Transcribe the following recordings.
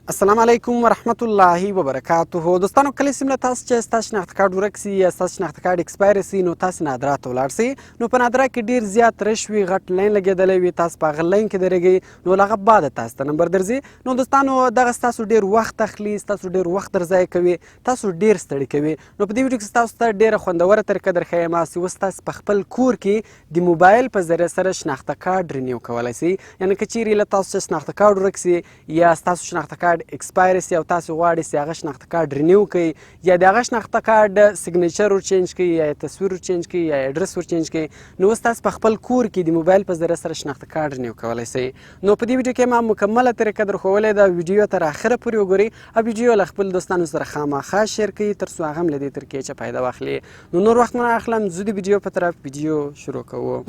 السلام علیکم ورحمت الله وبرکاته. دوستانو کله سیمله تاسو چې ستاسو شناخت کارت ورک سي یا ستاسو شناخت کارت ایکسپایر سي نو تاسو نادرا ته ولاړ سئ. نو په نادرا کې ډیر زیات رش وي، غټ لین لګېدلی وي، تاسو په هغه لین کې درېږئ نو له هغه بعده تاسو ته نمبر درځي. نو دوستانو دغه ستاسو ډیر وخت اخلي، ستاسو ډیر وخت در ضایع کوي، تاسو ډیر ستړي کوي. نو په دې ویډیو کې ستاسو ته ډیره خوندوره طریقه درښیم چې اوس تاسو په خپل کور کې د موبایل په ذریعه سره شناخته کارت رینیو کولی سئ. یعنې که چیرې له تاسو چې شناخته کارت ورک سي یا ستاسو شناخته کارت ایکسپایر سي او تاسو غواړئ چې هغه شناخته کارت رینیو کړئ یا د هغه شناخته کارت سیګنیچر ور چینج کړئ یا تصویر ور چینج کړئ یا ایډرس ور چینج کړئ، نو اوس تاسو په خپل کور کې د موبایل په ذریعه سره شناخته کارت رینیو کولی سئ. نو په دې ویډیو کې ما مکمله طریقه درښولې ده، ویډیو تر اخره پورې وګورئ او ویډیو له خپل دوستانو سره خامخا شیر کړئ تر څو هغه هم له دې طریقې چې فایده واخلي. نو نور وخت نه اخلم، زه د ویډیو په طرف ویډیو شروع کوو.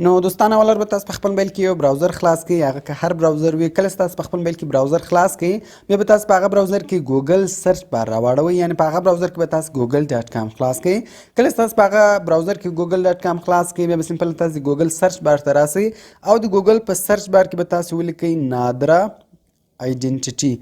نو دوستانو اول به تاسو په خپل موبایل کې یو براوزر خلاص کړئ، هغه که هر براوزر وي. کله چې تاسو په خپل موبایل کې براوزر خلاص کړئ بیا به تاسو په هغه براوزر کې ګوګل سرچ بار راواړوئ، یعنې په هغه براوزر کې به تاسو ګوګل ډاټ کام خلاص کړئ. کله چې تاسو په هغه براوزر کې ګوګل ډاټ کام خلاص کړئ بیا به سمپل تاسو د ګوګل سرچ بار ته راسئ او د ګوګل په سرچ بار کې به تاسو ولیکئ نادرا آیډنټیټي.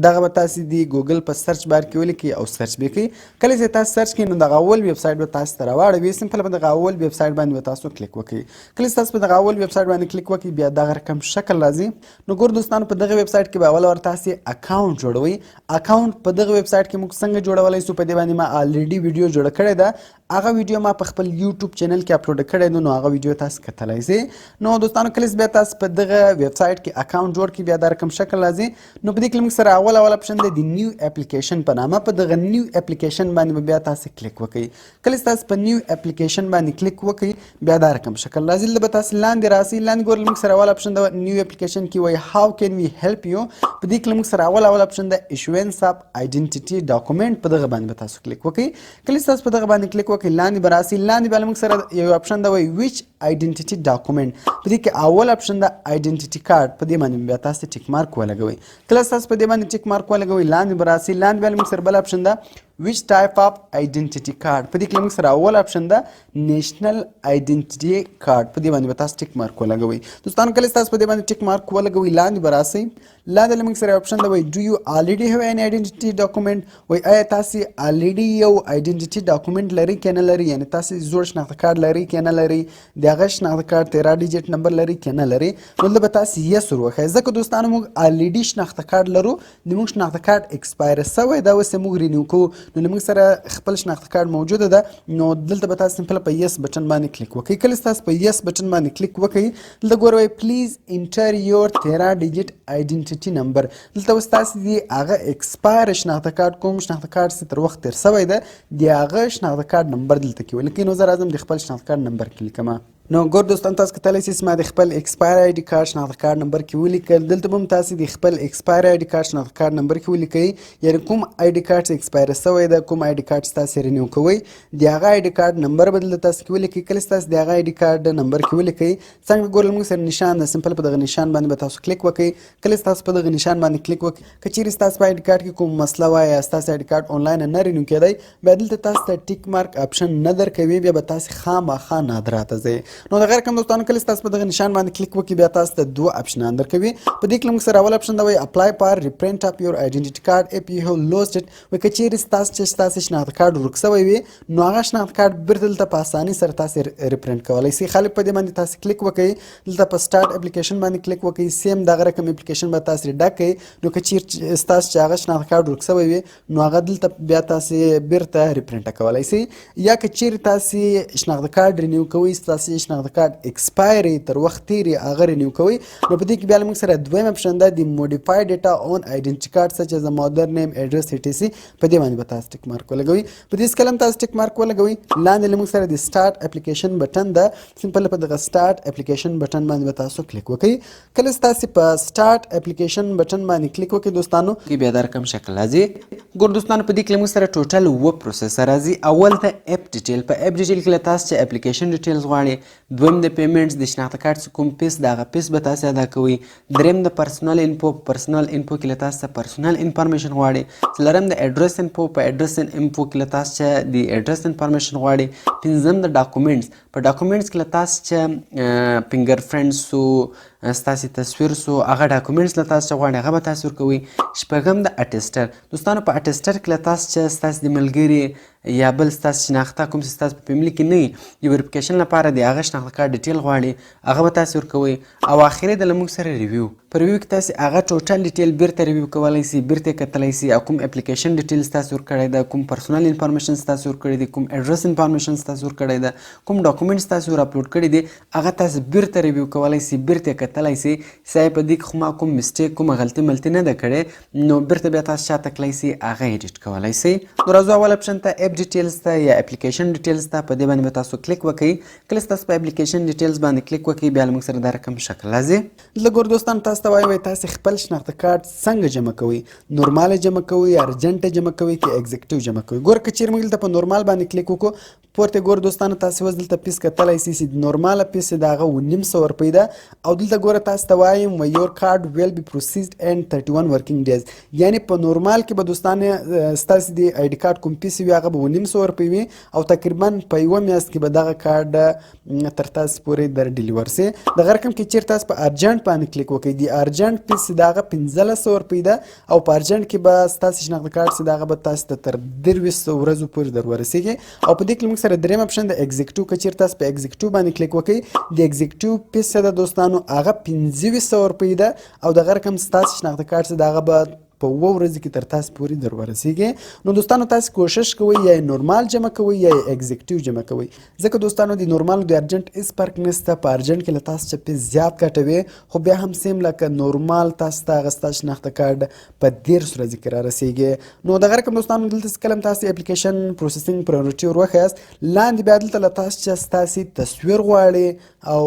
دغه به تاسو د ګوګل په سرچ بار کې ولیکئ او سرچ به کړئ. کله چې تاسو سرچ کړئ نو دغه اول ویب سایټ به تاسو ته راواړوي. سمپل په دغه اول ویب سایټ باندې به تاسو کلیک وکړئ. کله چې تاسو په دغه اول ویب سایټ باندې کلیک وکړئ بیا دغه رقم شکل راځي. نو ګور دوستانو په دغه ویب سایټ کې به اول ور تاسو اکاونټ جوړوئ. اکاونټ په دغه ویب سایټ کې موږ څنګه جوړولی سو، په دې باندې ما الریډي ویډیو جوړه کړې ده. هغه ویډیو ما په خپل یوټیوب چینل کې اپلوډ کړی نو هغه ویډیو تاسو کتلی سئ. نو دوستانو کله چې بیا تاسو په دغه ویب سایټ کې اکاونټ جوړ کړئ بیا دا رقم شکل راځي. نو په دې کې موږ سره اول اپشن دی د نیو اپلیکیشن په نامه. په دغه نیو اپلیکیشن باندې بیا تاسو کلیک وکړئ. کله چې تاسو په نیو اپلیکیشن باندې کلیک وکړئ بیا دا رقم شکل راځي. دلته به تاسو لاندې راسئ، لاندې ګورئ موږ سره اول اپشن د نیو اپلیکیشن کې وایي هاو کین وی هیلپ یو. په دې کې موږ سره اول اپشن د ایشوینس اف آیډنټیټي ډاکومنټ په دغه باندې به تاسو کلیک وکړئ. کله چې تاسو په دغه باندې کلیک وکړئ لاندې به راسئ، لاندې بیا موږ سره یو اپشن دی وایي ویچ آیډنټیټي ډاکومنټ. په دې کې اول اپشن د آیډنټیټي کارت، په دې باندې بیا تاسو ټیک مارک ولګوئ. کله چې تاسو په دې باندې ټیک مارک ولګوئ لاندې به راسئ، لاندې بیا موږ سره بل اپشن ده ویچ ټایپ اف آیډنټیټي کارت. په دې کې موږ سره اول اپشن ده نیشنل آیډنټیټي کارت، په دې باندې به تاسو ټیک مارک ولګوئ. دوستانو کله چې تاسو په دې باندې ټیک مارک ولګوئ لاندې به راسئ، لاندې موږ سره اپشن ده وایي ډو یو الریډي هیو ان آیډنټیټي ډاکومنټ. وایي آیا تاسو الریډي یو آیډنټیټي ډاکومنټ لرئ که نه لرئ، یعنې تاسو زوړ شناخته کارت لرئ که نه لرئ، د هغه شناخته کارت 13 ډیجټ نمبر لرئ که نه لرئ. نو دلته به تاسو یس ور وښایئ. ځکه دوستانو موږ الریډي شناخته کارت لرو، زموږ شناخته کارت ایکسپایر سوی دا اوس یې موږ رینیو کوو. نو موږ سره خپل شناخته کارت موجوده ده نو دلته به تاسو سمپل په یس بټن باندې کلیک وکړئ. کله چې تاسو په یس بټن باندې کلیک وکړئ دلته ګورئ پلیز انټر یور 13 ډیجټ آیډنټیټي نمبر. دلته اوس تاسو د هغه ایکسپایر شناخته کارت کوم شناخته کارت چې تر وخت تیر سوی ده د هغه شناخته کارت نمبر دلته کې ولیکئ. نو زه راځم د خپل شناخته کارت نمبر کې لیکم. نو ګور دوستان تاسو کتلی سئ ما د خپل ایکسپایر آی ډي کارت شناخته کارت نمبر کې ولیکل. دلته به هم تاسو د خپل ایکسپایر آی ډي کارت شناخته کارت نمبر کې ولیکئ، یعنې کوم آی ډي کارت چې ایکسپایر سوی ده، کوم آی ډي کارت چې تاسو رینیو کوئ د هغه آی ډي کارت نمبر به دلته تاسو کې ولیکئ. کله چې تاسو د هغه آی ډي کارت نمبر کې ولیکئ څنګه ګورئ موږ سره نشان ده، سمپل په دغه نشان باندې به تاسو کلیک وکړئ. کله چې تاسو په دغه نشان باندې کلیک وکړئ که چیرې ستاسو په آی ډي کارت کې کوم مسله وای یا ستاسو آی ډي کارت آنلاین نه رینیو کېدی بیا دلته تاسو ته ټیک مارک اپشن نه درکوي، بیا به تاسو خامخا نادرا ته ځئ. نو د غیر کم دوستانو کله چې تاسو په دغه نشان باندې کلیک وکړئ بیا تاسو ته دوه اپشنان درکوي. په دې کې موږ سره اول اپشن دی وایي اپلای فار ریپرنټ اف یور آیډنټیټي کارت اف یو هیو لوست اټ. وایي که چیرې ستاسو شناخته کارت ورک سوی وي نو هغه شناخته کارت بیرته دلته په اسانۍ سره تاسو ریپرنټ کولی سئ. خالي په دې باندې تاسو کلیک وکړئ، دلته په سټارټ اپلیکیشن باندې کلیک وکړئ، سیم دغه رقم اپلیکیشن به تاسو ډک کړئ. نو که چیرې ستاسو چې هغه شناخته کارت ورک سوی وي نو هغه دلته بیا تاسو بیرته ریپرنټ کولی سئ. یا که چیرې تاسو شناخته کارت رینیو کوئ، ستاسو شناخته کارت ایکسپایر تر وخت تیرې هغه رینیو کوئ نو په دې کې بیا موږ سره دویم اپشن ده د موډیفای ډیټا اون آیډنټیټي کارت سچ از مادر نیم ایډرس ای ټي سی. په دې باندې به تاسو ټیک مارک ولګوئ. په دې کلم تاسو ټیک مارک ولګوئ. لاندې موږ سره د سټارټ اپلیکیشن بټن ده، سمپل په دغه سټارټ اپلیکیشن بټن باندې به تاسو کلیک وکړئ. کله چې تاسو په سټارټ اپلیکیشن بټن باندې کلیک وکړئ دوستانو بیا دا رقم شکل راځي. ګور دوستانو په دې کې موږ سره ټوټل 2 پروسیسر راځي. اول ته اپ ډیټیل، په اپ ډیټیل کې تاسو چې اپلیکیشن ډیټیلز غواړئ، دویم د پیمنټس د شناخته کارت کوم پیس دغه پیس به تاسو ادا کوئ، دریم د پرسنل انفو، پرسنل انفو کې تاسو پرسنل انفارمیشن غواړئ، څلورم د ایډرس انفو، په ایډرس انفو کې تاسو د ایډرس انفارمیشن غواړئ، پنځم د ډاکومنټس، په ډاکومنټس کې له تاسو چې فنګر پرنټ سو ستاسې تصویر سو هغه ډاکومنټس له تاسو چې غواړئ هغه به تاسو ورکوئ. شپږم د اټسټر. دوستانو په اټسټر کې له تاسو چې ستاسې د ملګري یا بل ستاسې شناخته کوم چې ستاسو په فیملي کې نه وي د ویریفیکیشن لپاره د هغه شناخته کارت ډیټیل غواړي هغه به تاسو ورکوئ. او اخري د له موږ سره ریویو. په ریویو کې تاسو هغه ټوټل ډیټیل بیرته ریویو کولی سي، بیرته یې کتلی سي او کوم اپلیکیشن ډیټیلز تاسو ورکړی ده، کوم پرسونل انفارمیشن تاسو ورکړی دي، کوم اډرس انفارمیشن تاسو ورکړی ده، کوم ډاکومنټس تاسو ور اپلوډ کړي دي هغه تاسو بیرته ریویو کولی سي، بیرته یې کتلی سي چې په دې کې خو ما کوم مسټیک کومه غلطي ملتي نه ده کړې نو بیرته بیا تاسو شاته تکلی سي هغه ایډیټ کولی سي. نو راځو اول اپشن ته اپ ډیټیلز ته یا اپلیکیشن ډیټیلز ته. په دې باندې به تاسو کلیک وکړئ. کله چې تاسو په اپلیکیشن ډیټیلز باندې کلیک وکړئ بیا له موږ سره دا رقم شکل راځي. دلته ګور دوستان تاسو ته وایي تاسو خپل شناخته کارت څنګه جمع کوئ. نورمال جمع کوئ، ارجنټ جمع کوئ که ایگزیکټیو جمع کوئ. ګور که چیرې موږ دلته په نورمال باندې کلیک وکړو پورته ګور دوستانو تاسو اوس دلته پیس کتلی سي چې نورماله پیس د هغه 900 روپۍ ده او دلته ګوره تاسو ته وایم یور کارډ ویل بی پروسیسډ ان 31 ورکینګ ډیز. یعنی په نورمال کې به دوستانه ستاسو د آی ډي کارت کوم پیس وي هغه به 900 روپۍ وي او تقریبا په یوه میاشت کې به دغه کارډ تر تاسو پورې در ډیلیور سي. دغه رقم کې چیرې تاسو په ارجنټ باندې کلیک وکړئ د ارجنټ پیس د هغه 1500 روپۍ ده او په ارجنټ کې به ستاسو شناخته کارت چې د هغه به تاسو ته تر 2300 ورځو پورې در ورسیږي. او په دې کې موږ سره دریم اپشن د ایگزیکټیو که چیرې تاسو په ایگزیکټیو باندې کلیک وکړئ د ایگزیکټیو پیس د دوستانو هغه 2500 روپۍ ده او دغه رقم ستاسو شناخته کارت چې د هغه به په 2 ورځې کې تر تاسو پورې در ورسیږي. نو دوستانو تاسو کوشش کوئ یا نورمال جمع کوئ یا ایگزیکټیو جمع کوئ ځکه دوستانو د نورمال او د ارجنټ هیڅ فرق نشته. په ارجنټ کې له تاسو چې پیس زیات کټوي خو بیا هم سیم لکه نورمال تاسو ته هغه ستاسو شناخته کارت په 13 ورځې کې رارسیږي. نو دغه رقم دوستانو دلته چې کله تاسو اپلیکیشن پروسیسینګ پرایورټي ور وښیاست لاندې بیا دلته له تاسو چې ستاسو تصویر غواړي او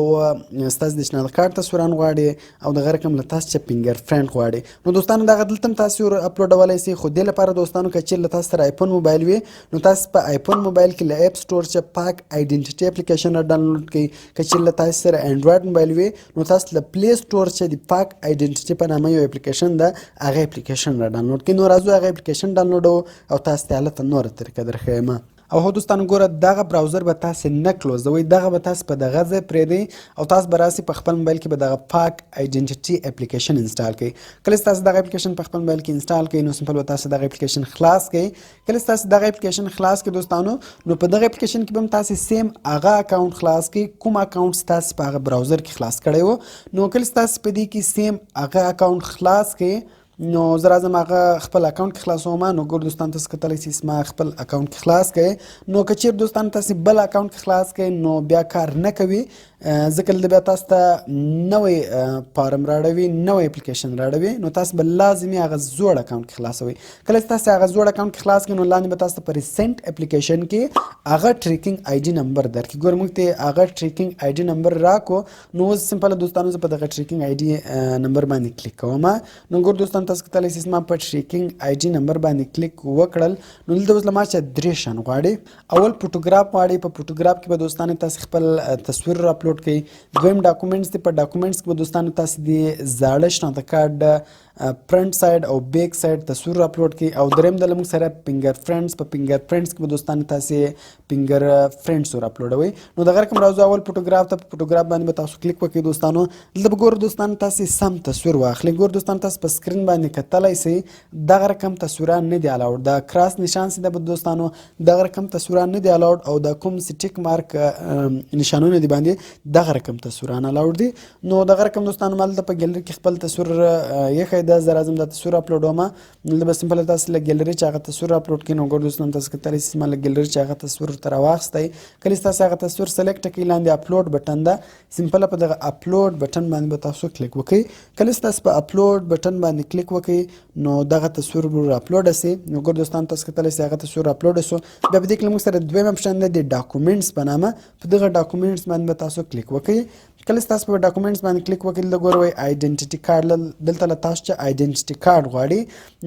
ستاسو د شناخته کارت تصویران غواړي او دغه رقم له تاسو چې فنګر پرنټ غواړي. نو دوستانو دغه دلته تاسو اپلوډولی سي خو دې لپاره دوستانو که چیرې له تاسو سره آیفون موبایل وي نو تاسو په آیفون موبایل کې له اپ سټور چې پاک آیډنټیټي اپلیکیشن را ډاونلوډ کړئ. که چیرې له تاسو سره انډراید موبایل وي نو تاسو له پلی سټور چې د پاک آیډنټیټي په نامه یو اپلیکیشن ده هغه اپلیکیشن را ډاونلوډ کړئ. نو راځو هغه اپلیکیشن ډاونلوډوو او تاسو ته هلته نوره طریقه درښیم. او هو دوستانو ګوره دغه براوزر به تاسو نه کلوزوئ دغه به تاسو په دغه ځای پرېږدئ او تاسو به راسئ په خپل موبایل کې به دغه پاک آیډنټیټي اپلیکیشن انسټال کړئ. کله چې تاسو دغه اپلیکیشن په خپل موبایل کې انسټال کړئ نو سمپل به تاسو دغه اپلیکیشن خلاص کړئ. کله چې تاسو دغه اپلیکیشن خلاص کړئ دوستانو نو په دغه اپلیکیشن کې به هم تاسو سیم هغه اکاونټ خلاص کړئ کوم اکاونټ تاسو په هغه براوزر کې خلاص کړی و. نو کله چې تاسو په دې کې سیم هغه اکاونټ خلاص کړئ نو زه راځم هغه خپل اکاونټ کې خلاصوم. نو ګور دوستان تاسو کتلی سئ ما خپل اکاونټ کې خلاص کړئ. نو که چیرې دوستان تاسو بل اکاونټ کې خلاص کړئ نو بیا کار نه کوي ځکه دلته بیا تاسو ته نوی فارم راړوي نوی اپلیکیشن راړوي نو تاسو به لازمي هغه زوړ اکاونټ کې خلاصوئ. کله چې تاسو هغه زوړ اکاونټ کې خلاص کړئ نو لاندې به تاسو ته په ریسنټ اپلیکیشن کې هغه ټریکینګ آی ډي نمبر درکړي. ګور موږ ته هغه ټریکینګ آی ډي نمبر راکړو نو اوس سمپل دوستانو زه په دغه ټریکینګ آی ډي نمبر باندې کلیک کوم. نو ګور دوستان تاسو کتلی سئ ما په ټریکینګ آی ډي نمبر باندې کلیک وکړل نو دلته اوس له ما چې 3 شیان غواړي. اول فوټوګراف غواړي. په فوټوګراف کې به دوستانو تاسو خپل تصویر را اپلوډ کړئ. دویم ډاکومنټس دي. په ډاکومنټس کې به دوستانو تاسو د زاړه شناخته کارت فرنٹ سایډ او بیک سایډ تصویر را اپلوډ کړئ. او دریم د موږ سره فنګر پرنټس په فنګر پرنټس کې به دوستانو تاسو فنګر پرنټس ور اپلوډوئ. نو دغه رقم راځو اول فوټوګراف ته. په فوټوګراف باندې به تاسو کلیک وکړئ دوستانو. دلته به ګورو دوستانو تاسو سم تصویر واخلئ. ګور دوستانو تاسو په سکرین باندې کتلی سئ دغه رقم تصویران نه دي الاوډ. دا کراس نشان چې د دوستانو دغه رقم تصویران نه دي الاوډ او د کوم سټیک مارک نشانونه دي باندې دغه رقم تصویران الاوډ دي. نو دغه رقم دوستانو مال په ګیلري کې خپل تصویر یې د زه راځم د تصویر اپلوډوم نو به سمپل تاسو له ګیلري چې هغه تصویر اپلوډ کړئ. نو ګور دوستانو تاسو کتلی سئ ما له ګیلري چې هغه تصویر تر واخیستی. کله چې تاسو هغه تصویر سلیکټ کړئ لاندې اپلوډ بټن ده سمپل په دغه اپلوډ بټن باندې به تاسو کلیک وکړئ. کله چې تاسو په اپلوډ بټن باندې کلیک وکړئ نو دغه تصویر به اپلوډ سي. نو ګور دوستانو تاسو کتلی سئ هغه تصویر اپلوډ سو. بیا په دې کې موږ سره دویم اپشن دی د ډاکومنټس په نامه. په دغه ډاکومنټس باندې به تاسو کلیک وکړئ. کله چې تاسو په ډاکومنټس باندې کلیک وکړئ د ګوروي آیډنټیټي کارت دلته له تاسو چې آیډنټیټي کارت غواړي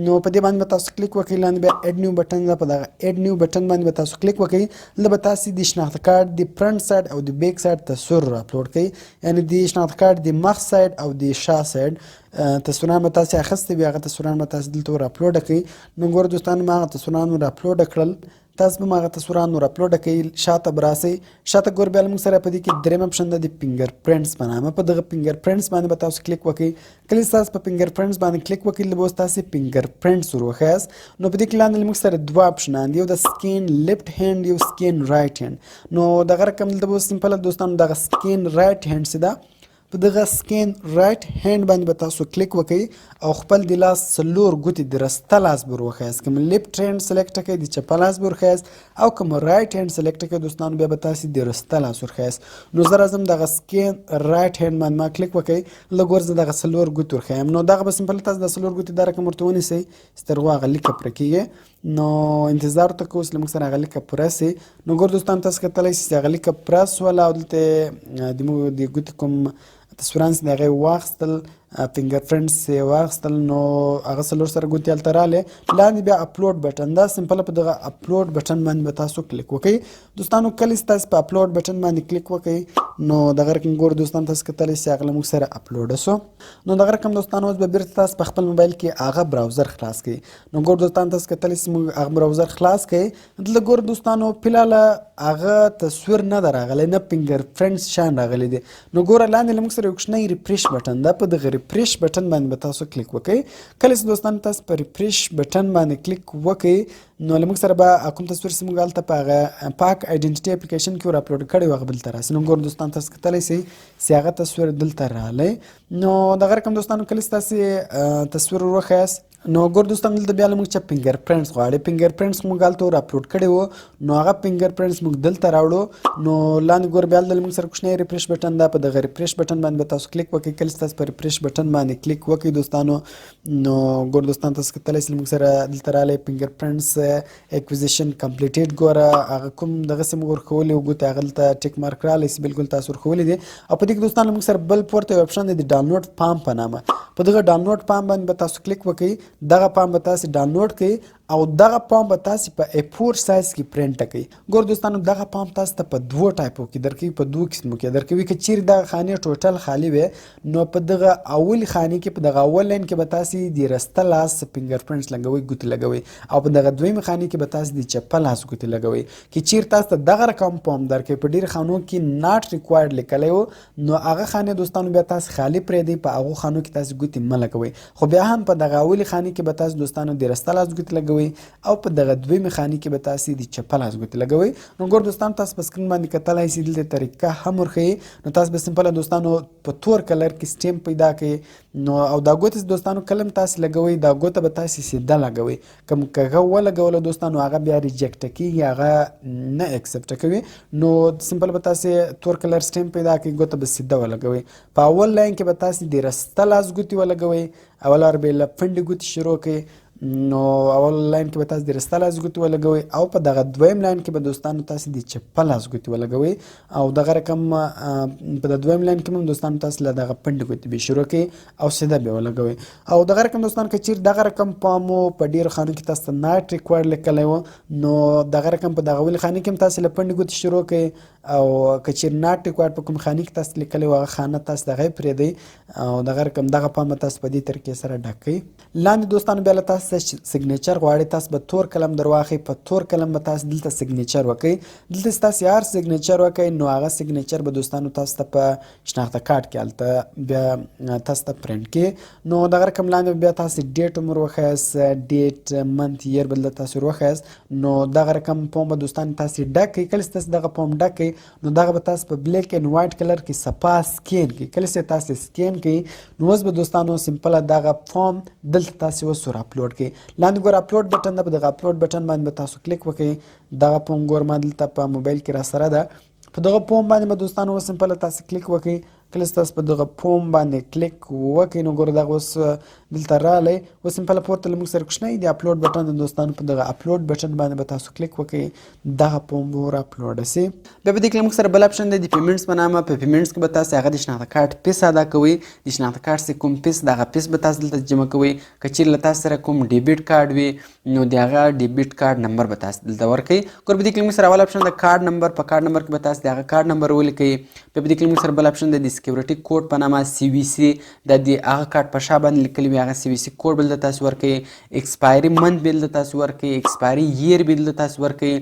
نو په دې باندې به تاسو کلیک وکړئ. لاندې بیا اډ نیو بټن ده. په دغه اډ نیو بټن باندې به تاسو کلیک وکړئ. دلته به تاسو د شناخته کارت د فرنٹ سایډ او د بیک سایډ تصویر اپلوډ کړئ. یعنی د شناخته کارت د مخ سایډ او د شا سایډ تصویران به تاسو اخیستي وي هغه تصویران به تاسو دلته ور اپلوډ کړئ. نو ګوره دوستانو ما هغه تصویران ور اپلوډ کړل. تاسو به هغه تصویران نور اپلوډ کړئ. شاته به راسئ، شاته ګور بیا موږ سره په دې کې درېیم اپشن ده د فنګر پرنټس په نامه. په دغه فنګر پرنټس باندې به تاسو کلیک وکړئ. کله چې تاسو په فنګر پرنټس باندې کلیک وکړئ به اوس تاسې فنګر پرنټس ور وښیاست. نو په دې کې لاندې موږ سره دوه اپشنان دي، یو د سکین لیفټ هینډ، یو سکین رایټ هینډ. نو دغه رقم دلته به اوس سمپله دوستانو دغه سکین رایټ هینډ چې ده په دغه سکین رایټ هینډ باندې به تاسو کلیک وکړئ او خپل د لاس څلور ګوتې د رسته لاس به ور وښیاست. کوم لیفټ هینډ سلیکټ کړئ د چپه لاس به ورښیاست او کوم رایټ هینډ سلیکټ کړئ دوستانو بیا به تاسې د رسته لاس ورښیاست. نو زه راځم دغه سکین رایټ هینډ باندې ما کلیک وکړئ، لږ ور زه دغه څلور ګوتې ورښیم. نو دغه به سمپل تاسو د څلور ګوتې دا رقم ورته ونیسئ چې تر هغو هغه لیکه پوره کېږي. نو انتظار ورته کوو چې له موږ سره هغه لیکه پوره سي. نو ګور دوستان تاسو کتلی سئ چې هغه لیکه پوره سوله او دلته د ګوتې کوم تصویران چې د هغې واخیستل، فنګر پرنټس یې واخیستل، نو هغه څلور سره ګوتې هلته رالې. لاندې بیا اپلوډ بټن دا سمپله په دغه اپلوډ بټن باندې به تاسو کلیک وکړئ. دوستانو کله چې تاسو په اپلوډ بټن باندې کلیک وکړئ نو دغه رقم ګور دوستان تاسو کتلی چې هغه له موږ سره اپلوډ سو. نو دغه رقم دوستانو اوس به بیرته تاسو په خپل موبایل کې هغه براوزر خلاص کړئ. نو ګور دوستان تاسو کتلی چې موږ هغه براوزر خلاص کړئ. دلته ګور دوستانو فلحاله هغه تصویر نه ده راغلی، نه فنګر پرنټس شان راغلی دی. نو ګوره لاندې له موږ سره یو کوچنی ریفریش بټن ده، په دغه ریفریش بټن باندې به تاسو کلیک وکړئ. کله چې دوستانو تاسو په ریفریش بټن باندې کلیک وکړئ نو له موږ سره به کوم تصویر چې موږ هلته په هغه پاک آیډنټیټي اپلیکیشن کې ور اپلوډ کړی و هغه بلته راسي. نو ګور دوستان تاسو کتلی سئ چې هغه تصویر دلته رالی. نو دغه رقم دوستانو کله چې تاسې تصویر ور وښیاست نو ګور دوستان دلته بیا له موږ چې فنګر پرنټس غواړي، فنګر پرنټس موږ هلته ور اپلوډ کړی و نو هغه فنګر پرنټس موږ دلته راوړو. نو لاندې ګور بیا دلته له موږ سره کوچنی ریفریش بټن ده، په دغه ریفریش بټن باندې به تاسو کلیک وکړئ. کله چې تاسو په ریفریش بټن باندې کلیک وکړئ دوستانو نو ګور دوستان تاسو کتلی سئ موږ سره دلته رالی فنګر پرنټس اکوزیشن کمپلیټډ. ګوره هغه کوم دغسې موږ ورښولي و ګوتې هغه دلته ټیک مارک رالی چې بلکل تاسو ورښولي دي. او په دې کې دوستانو موږ سره بل پورته یو اپشن دی د ډاونلوډ فارم په نامه. په دغه ډاونلوډ فارم باندې به تاسو کلیک وکړئ. دغه فارم به تاسو ډاونلوډ کړئ او دغه فارم به تاسو په A4 سایز کې پرنټ کړئ. ګور دوستانو دغه فارم تاسو ته په دوو ټایپو کې درکوي، په دوو قسمو کې درکوي. که چیرې دغه خانې ټوټل خالي وي نو په دغه اولي خانې کې په دغه اول لاین کې به تاسو د رسته لاس فنګر پرنټس لګوئ، ګوتې لګوئ، او په دغه دویمه خانې کې به تاسو د چپه لاس ګوتې لګوئ. که چیرې تاسو ته دغه رقم فارم درکوي په ډېرو خانو کې ناټ ریکوایرډ لیکلی و نو هغه خانې دوستانو بیا تاسو خالي پرېږدئ، په هغو خانو کې تاسو ګوتې مه لګوئ. خو بیا هم په دغه اولي خانې کې به تاسو دوستانو د رسته لاس ګوتې لګوئ او په دغه دویمه خانې کې به تاسو د چپه لاس ګوتې لګوئ. نو ګور دوستانو تاسو په سکرین باندې کتلی سئ دلته طریقه هم ورښیي. نو تاسو به سمپله دوستانو په تور کلر کې سټیمپ پیدا کړئ. نو او دا ګوتې دوستانو کله هم تاسو لګوئ دا ګوته به تاسو سیده لګوئ. کوم که هغه ولګوله دوستانو هغه بیا ریجکټ کېږي، هغه نه اکسپټ کوي. نو سمپل به تاسو تور کلر سټیمپ پیدا کړئ، ګوته به سیده ولګوئ. په اول لاین کې به تاسو د رسته لاس ګوتې ولګوئ، اول وار به یې له پنډې ګوتې شروع کړئ. نو اول لاین کې به تاسو د رسته لاس ګوتې ولګوئ او په دغه دویم لاین کې به دوستانو تاسو د چپه لاس ګوتې ولګوئ او دغه رقم په د دویم لاین کې هم دوستانو تاسو له دغه پنډې ګوتې به شروع کړئ او سیده بیا ولګوئ. او دغه رقم دوستانو که چیرې دغه رقم پامو په ډېرو خانو کې تاسو ته ناټ ریکوایرډ لیکلی و نو دغه رقم په دغه اولې خانې کې هم تاسو له پنډې ګوتې شروع کړئ او که چیرې ناټ ریکوایرډ په کوم خانې کې تاسو لیکلی و هغه خانه تاسو دغه یې پرېږدئ او دغه رقم دغه پام به تاسو په دې طریقې سره ډک کړئ. لاندې دوستانو بیا له تاسو سګنیچر غواړئ، تاسو به تور قلم در واخلئ، په تور قلم به تاسو دلته سګنیچر وکړئ. دلته چې تاسو هر سګنیچر وکړئ نو هغه سګنیچر به دوستانو تاسو ته په شناخته کارت کې هلته بیا تاسو ته پرنټ کړي. نو دغه رقم لاندې بیا تاسو ډیټ عمر وښیاست، ډیټ منت ییر به دلته تاسو وښیاست. نو دغه رقم فارم به دوستانو تاسو ډک کړئ. کله چې تاسو دغه فارم ډک کړئ نو دغه به تاسو په بلیک اینډ وایټ کلر کې صفا سکین کړئ. کله چې تاسو سکین کړئ نو اوس به دوستانو سمپله دغه فارم دلته تاسو اوس ور اپلوډ کړئ. لاندې ګوره اپلوډ بټن ده، په دغه اپلوډ بټن باندې به تاسو کلیک وکړئ. دغه فارم ګور ما دلته په موبایل کې را سره ده، په دغه فارم باندې به دوستانو اوس سمپله تاسو کلیک وکړئ. کله چې تاسو په دغه فارم باندې کلیک وکړئ نو ګوره دغه اوس دلته رالی. اوس سمپله پورته له موږ سره کوچنی د اپلوډ بټن ده دوستانو، په دغه اپلوډ بټن باندې به تاسو کلیک وکړئ، دغه فارم به ور اپلوډ سي. بیا په دې کې له موږ سره بل اپشن دی د پیمنټس په نامه. په پیمنټس کې به تاسو هغه د شناخته کارت پیس ادا کوئ. د شناخته کارت چې کوم پیس دغه پیس به تاسو دلته جمع کوئ. که چیرې له تاسو سره کوم ډیبټ کارت وي نو د هغه ډیبټ کارت نمبر به تاسو دلته ورکړئ. ګور په دې کې له موږ سره اول اپشن د کارت نمبر، په کارت نمبر کې به تاسو د هغه کارت نمبر ولیکئ. بیا په دې کې له موږ سره بل اپشن دی د سکیورټي کوډ په نامه CVC، د هغه کارت په شا باندې لیکلی وي هغه CVC کوډ به دلته تاسې ورکوي، ایکسپایري منت به دلته تاسې ورکوي، ایکسپایري ییر به دلته تاسې ورکوي،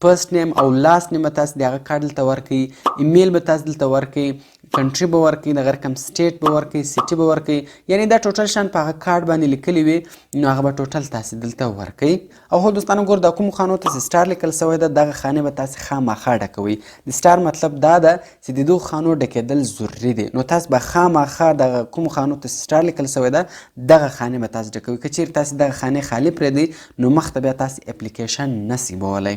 فرست نیم او لاست نیم به تاسې د هغه کارډ دلته ورکوي، ایمیل به تاسې دلته ورکوي، کنټري به ورکوي، دغه رقم سټیټ به ورکوي، سټي به ورکوي، یعنې دا ټوټل شیان په هغه کارډ باندې لیکلي وي نو هغه به ټوټل تاسې دلته ورکوي. او هو دوستانو ګور دا کومو خانو ته چې سټار لیکل سوی ده دغه خانې به تاسې خامخا ډکوئ. د سټار مطلب دا ده چې د دغو خانو ډکېدل ضروري دي، نو تاسې به خامخا دغه کومو خانو ته سټار لیکل سوی ده دغه خانې به تاسې ډکوئ. که چیرې تاسې دغه خانې خالي پرېږدئ نو مخته بیا تاسې اپلیکیشن نسئ مولی.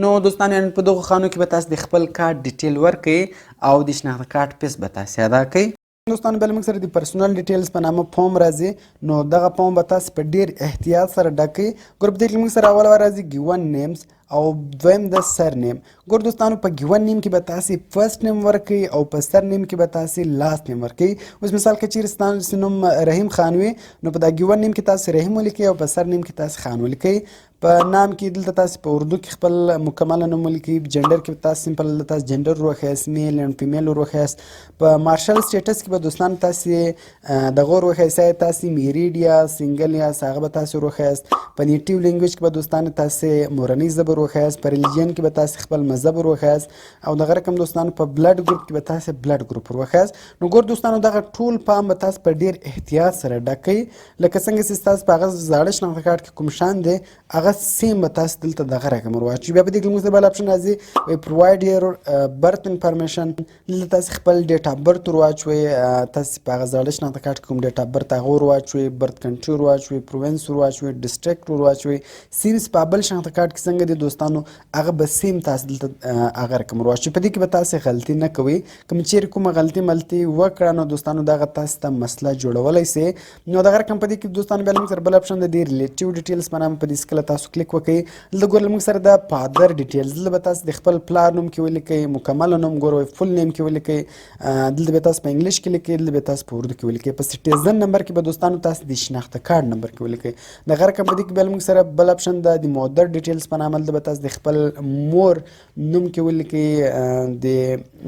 نو دوستانو یعنې په دغو خانو کې به تاسې د خپل کارډ ډیټیل ورکوئ او د شناخته کارت فیس به تاسې ادا کوئ. دوستانو بیا موږ سره د پرسونل ډیټیلز په نامه فارم راځي، نو دغه فارم به تاسې په ډېر احتیاط سره ډک کړئ. ګور په دې کې موږ سره اول راځي ګیون نیمز او دویم د سر نیم. ګور دوستانو په ګیون نیم کې به تاسې فرست نیم ورکوئ او په سر نیم کې به تاسې لاست نیم ورکوئ. اوس مثال که چیرې ستاسو نوم رحیم خان وي نو په دا ګیون نیم کې تاسې رحیم ولیکئ او په سر نیم کې تاسې خان ولیکئ. په نام کې دلته تاسې په اردو کې خپل مکمل نوم ولیکئ. جنډر کې تاسې سمپل تاسې جنډر وروښیاست، میل اینډ فیمیل وروښیاست. په مارشل سټیټس کې به دوستانو تاسې دغه وروښیاست، تاسې میریډ یا سنګل یاست هغه به تاسې وروښیاست. په نیټیو لینګویج کې به دوستانو تاسې مورنۍ ژبه وروښیاست. په ریلیجن کې به تاسې خپل مذهب وروښیاست او دغه رقم دوستانو په بلډ ګروپ کې به تاسې بلډ ګروپ وروښیاست. نو ګور دوستانو دغه ټول فارم به تاسې په ډېر احتیاط سره ډک کړئ، لکه څنګه چې ستاسو په هغه زاړه شناخته کارت کې کوم شان دی هغه سیم به تاسې دلته دغه رقم ورواچوئ. بیا په دې کې موږ ته بل اپشن راځي وایي پرووایډ یور برث انفارمیشن. دلته تاسې خپل ډیټ اف برث ورواچوئ، تاسې په هغه زاړه شناخته کارت کې کوم ډیټ اف برث هغه ورواچوئ، برث کنټري ورواچوئ، پروینس ورواچوئ، ډسټرکټ ورواچوئ. سیمز په بل شناخته کارت کې څنګه دي دوستانو هغه به سیم تاسې دلته هغه رقم ورواچوئ. په دې کې به تاسې غلطي نه کوئ، کوم چیرې کومه غلطي ملطي وکړه نو دوستانو دغه تاسې ته مسله جوړولی سي. نو دغه رقم په دې کې دوستانو بیا موږ سره بل اپشن دی ریلیټیو ډیټیلز په نامه، په دې کله تاسو کلیک وکړئ دلته ګورئ موږ سره د فادر ډیټیلز دلته به تاسو د خپل پلار نوم کې ولیکئ، مکمل نوم ګورئ فل نیم کې ولیکئ، دلته به تاسو په انګلیش کې لیکئ، دلته به تاسو په اردو کې ولیکئ. په سټیزن نمبر کې به دوستانو تاسو د شناخته کارت نمبر کې ولیکئ. دغه رقم په دې کې بیا موږ سره بل اپشن ده د مادر ډیټیلز په نامه، دلته به تاسو د خپل مور نوم کې ولیکئ، د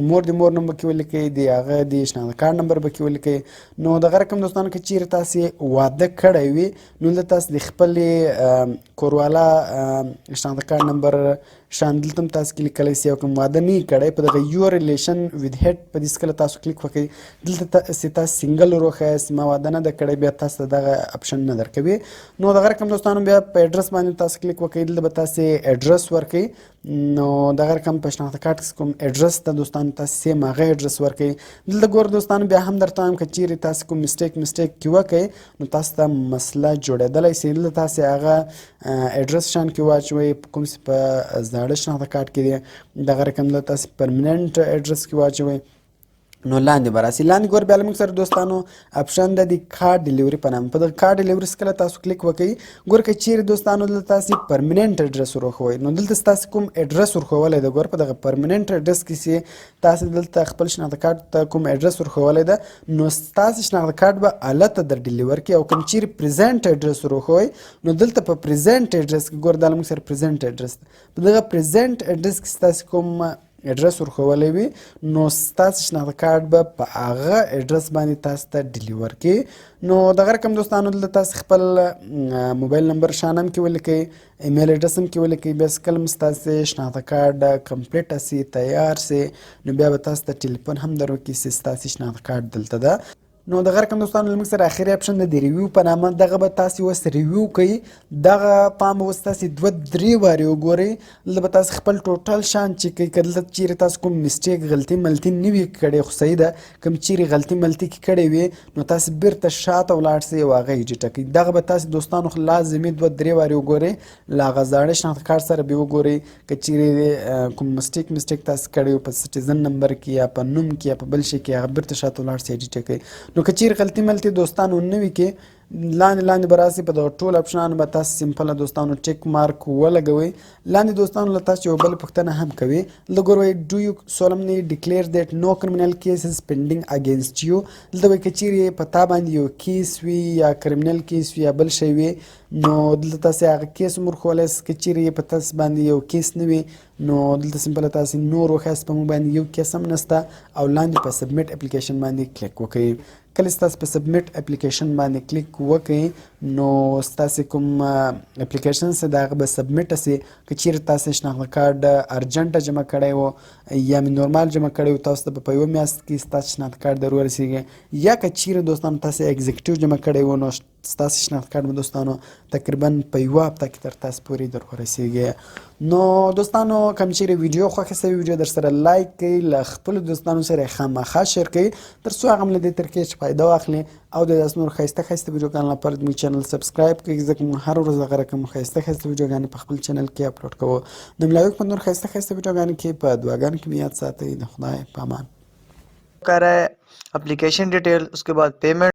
مور نوم کې ولیکئ، د هغه د شناخته کارت نمبر به کې ولیکئ. نو دغه رقم دوستانو که چیرې تاسې واده کړی وي نو دلته تاسو د خپلې کوروالا شناخته کارت نمبر شان دلته هم تاسو کې لیکلی سي او کوم واده نه یې کړی په دغه یور ریلیشن وید هیډ په دې کله تاسو کلیک وکړئ دلته تاسو سنګل وروښیاست ما واده نه ده کړی بیا تاسو ته دغه اپشن نه درکوي. نو دغه رقم دوستانو بیا په اډرس باندې تاسو کلیک وکړئ دلته به تاسو اډرس ورکړئ. نو دغه رقم په شناخته کارت کې کوم اډرس ته دوستانو تاسو سیم هغه اډرس ورکړئ. دلته ګوره دوستانو بیا هم درته وایم که چیرې تاسو کوم مسټیک کې وکړئ نو تاسو ته مسله جوړېدلی سي. دلته تاسو هغه اډرس شان کې واچوئ کوم چې په زاړه شناخته کارت کې دی دغه رقم دلته تاسو پرمننټ اډرس کې واچوئ. نو لاندې به راسي. لاندې ګور بیا له موږ سره دوستانو اپشن ده د کارت ډیلیوري په نامه. په دغه کارت ډیلیوري کله تاسو کلیک وکړئ ګور که چیرې دوستانو دلته تاسو پرمننټ اډرس ورښوئ نو دلته ستاسو کوم اډرس ورښولی ده ګور په دغه پرمننټ اډرس کې چې تاسو دلته خپل شناخته کارت ته کوم اډرس ورښولی ده نو ستاسو شناخته کارت به هلته در ډیلیور کړي. او کوم چیرې پرزنټ اډرس ورښوئ نو دلته په پرزنټ اډرس کې ګور دا له موږ سره پرزنټ اډرس په دغه پرزنټ اډرس کې ستاسو کوم اډرس ورښولی وي نو ستاسو شناخته کارت به په هغه اډرس باندې تاسو ته ډیلیور کړي. نو دغه رقم دوستانو دلته تاسو خپل موبایل نمبر شان هم کې ولیکئ، ایمیل اډرس هم کې ولیکئ. بیا چې کله مو ستاسې شناخته کارت کمپلیټه سي تیار سي نو بیا به تاسو ته ټلیفون هم در وکړي چې ستاسې شناخته کارت دلته ده. نو دغه رقم دوستانو موږ سره اخري اپشن ده د ریویو په نامه. دغه به تاسې اوس ریویو کوئ. دغه فارم به اوس تاسې 2-3 وارې وګورئ. دلته به تاسې خپل ټوټل شان چک کوئ. که دلته چیرې تاسو کوم مسټیک غلطي ملطي نه وي کړې خو صحیح ده، کوم چیرې غلطي ملطي کې کړې وي نو تاسې بیرته شاته ولاړ سئ او هغه ایډیټه کړئ. دغه به تاسې دوستانو لازمي 2-3 وارې وګورئ له هغه زاړه شناخته کارت سره بیا وګورئ که چیرې کوم مسټیک تاسو کړی وي په سټیزن نمبر کې یا په نوم کې یا په بل شي کې هغه بیرته شاته ولاړ سئ ایډیټه کړئ. نو که چیرې غلطي ملطي دوستانو نه وي کې لاندې به راسي په دغه ټول اپشنانو به تاسو سمپله دوستانو ټیک مارک ولګوئ. لاندې دوستانو له تاسو یو بل پوښتنه هم کوي دلته ګور وایي ډو یو سولمنلی ډیکلیئر دیټ نو کرمینل کیس از پینډینګ اګینسټ یو. دلته وایي که چیرې په تا باندې یو کیس وي یا کرمینل کیس وي یا بل شی وي نو دلته تاسې هغه کیس هم ورښولی یاست. که چیرې په تاسو باندې یو کیس نه وي نو دلته سمپله تاسې نور وښیاست په موږ باندې یو کیس هم نشته او لاندې په سبمیټ اپلیکیشن باندې کلیک وکړئ. کله چې تاسو په سبمیټ اپلیکیشن باندې کلیک وکړئ نو ستاسو کوم اپلیکیشن سه د هغه به سبمیټ سي که چیرې تاسو شناخته کارت ارجنټ جمع کړی و یا مې نورمال جمع کړی و تاسو ته په یوه میاشت کې ستاسو شناخته کارت در ورسیږي یا که چیرې دوستانو تاسو ایگزیکټیو جمع کړی و نو ستاسو شناخته کارت مو دوستانو تقریبا په یوه هفته کې تر تاسو پورې در ورسیږي نو دوستانو کوم چیرې ویډیو خوښه سوي ویډیو در سره لایک کړئ له خپلو دوستانو سره یې خامخا شیر کړئ تر څو هغه هم له دې ترکیې چې فایده واخلي او د داسې نور ښایسته ښایسته ویډیوګانو لپاره زموږ چینل سبسکرایب کړئ ځکه موږ هره ورځ دغه رقم ښایسته ښایسته ویډیوګانې په خپل چینل کې اپلوډ کوو نو ملاوي په نور ښایسته ښایسته ویډیوګانو کې په دعاګانو کې مې یاد ساتئ د خدای په امان کر रहा है application detail, उसके बाद पेमेंट